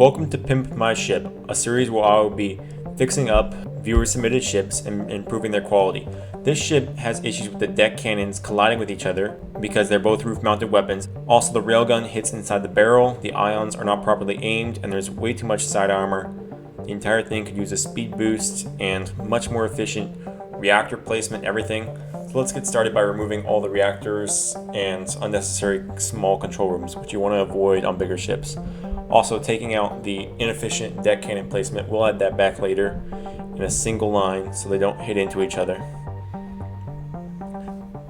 Welcome to Pimp My Ship, a series where I will be fixing up viewer-submitted ships and improving their quality. This ship has issues with the deck cannons colliding with each other because they're both roof-mounted weapons. Also, the railgun hits inside the barrel, the ions are not properly aimed, and there's way too much side armor. The entire thing could use a speed boost and much more efficient reactor placement, everything. So let's get started by removing all the reactors and unnecessary small control rooms, which you want to avoid on bigger ships. Also, taking out the inefficient deck cannon placement, we'll add that back later in a single line so they don't hit into each other.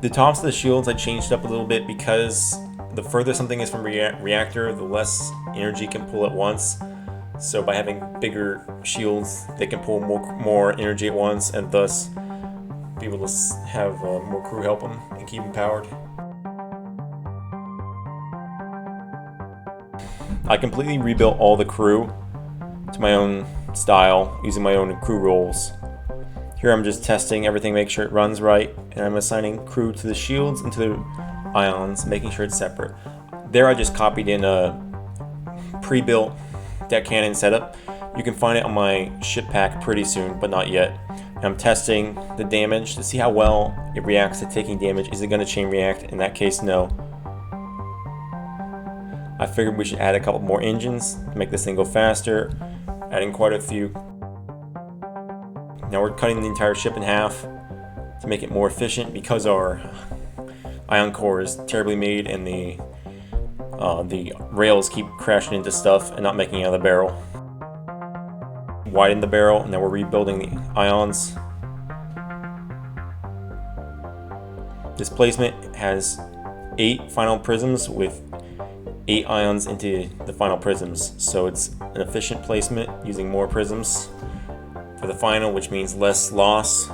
The tops of the shields I changed up a little bit because the further something is from reactor, the less energy can pull at once. So by having bigger shields, they can pull more energy at once and thus be able to have more crew help them and keep them powered. I completely rebuilt all the crew to my own style using my own crew roles. Here I'm just testing everything, make sure it runs right, and I'm assigning crew to the shields and to the ions, making sure it's separate. There I just copied in a pre-built deck cannon setup. You can find it on my ship pack pretty soon, but not yet. And I'm testing the damage to see how well it reacts to taking damage. Is it going to chain react? In that case, no. I figured we should add a couple more engines to make this thing go faster, adding quite a few. Now we're cutting the entire ship in half to make it more efficient because our ion core is terribly made and the rails keep crashing into stuff and not making it out of the barrel. Widen the barrel, and now we're rebuilding the ions. This placement has 8 final prisms with 8 ions into the final prisms, so it's an efficient placement using more prisms for the final, which means less loss.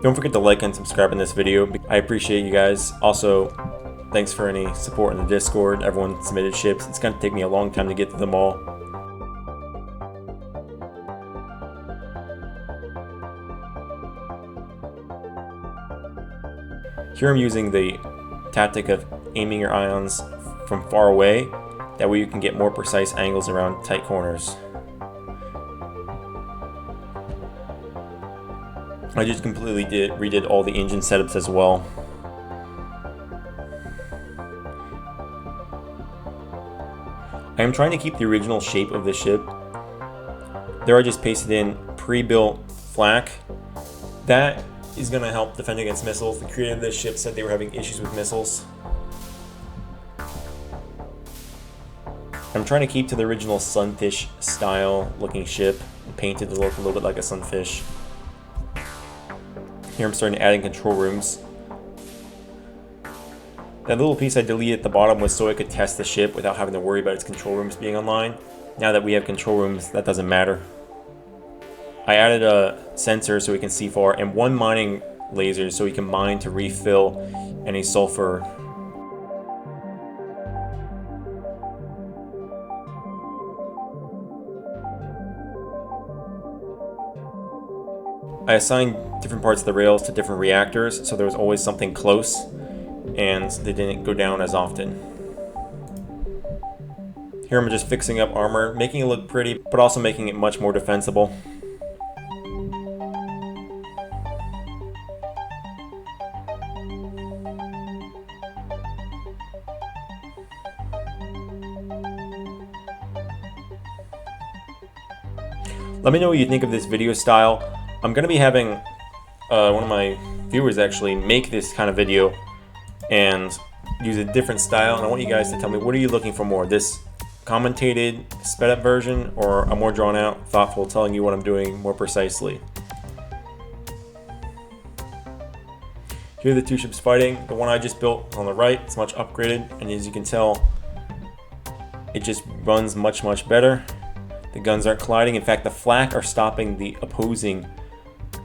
Don't forget to like and subscribe in this video. I appreciate you guys. Also, thanks for any support in the Discord. Everyone submitted ships. It's going to take me a long time to get to them all. Here I'm using the tactic of aiming your ions from far away. That way you can get more precise angles around tight corners. I just completely redid all the engine setups as well. I am trying to keep the original shape of the ship. There I just pasted in pre-built flak. That is going to help defend against missiles. The creator of this ship said they were having issues with missiles. I'm trying to keep to the original sunfish style looking ship and paint it to look a little bit like a sunfish. Here I'm starting to add in control rooms. That little piece I deleted at the bottom was so I could test the ship without having to worry about its control rooms being online. Now that we have control rooms, that doesn't matter. I added a sensor so we can see far and 1 mining laser so we can mine to refill any sulfur. I assigned different parts of the rails to different reactors, so there was always something close, and they didn't go down as often. Here I'm just fixing up armor, making it look pretty, but also making it much more defensible. Let me know what you think of this video style. I'm going to be having one of my viewers actually make this kind of video and use a different style, and I want you guys to tell me, what are you looking for more? This commentated, sped up version, or a more drawn out, thoughtful, telling you what I'm doing more precisely? Here are the 2 ships fighting. The one I just built on the right, it's much upgraded, and as you can tell, it just runs much better. The guns aren't colliding. In fact, the flak are stopping the opposing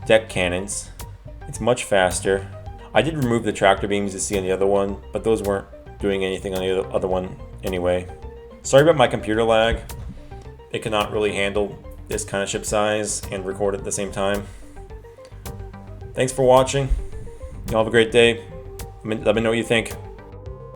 deck cannons. It's much faster. I did remove the tractor beams you see on the other one, but those weren't doing anything on the other one anyway. Sorry about my computer lag. It cannot really handle this kind of ship size and record at the same time. Thanks for watching. Y'all have a great day. Let me know what you think.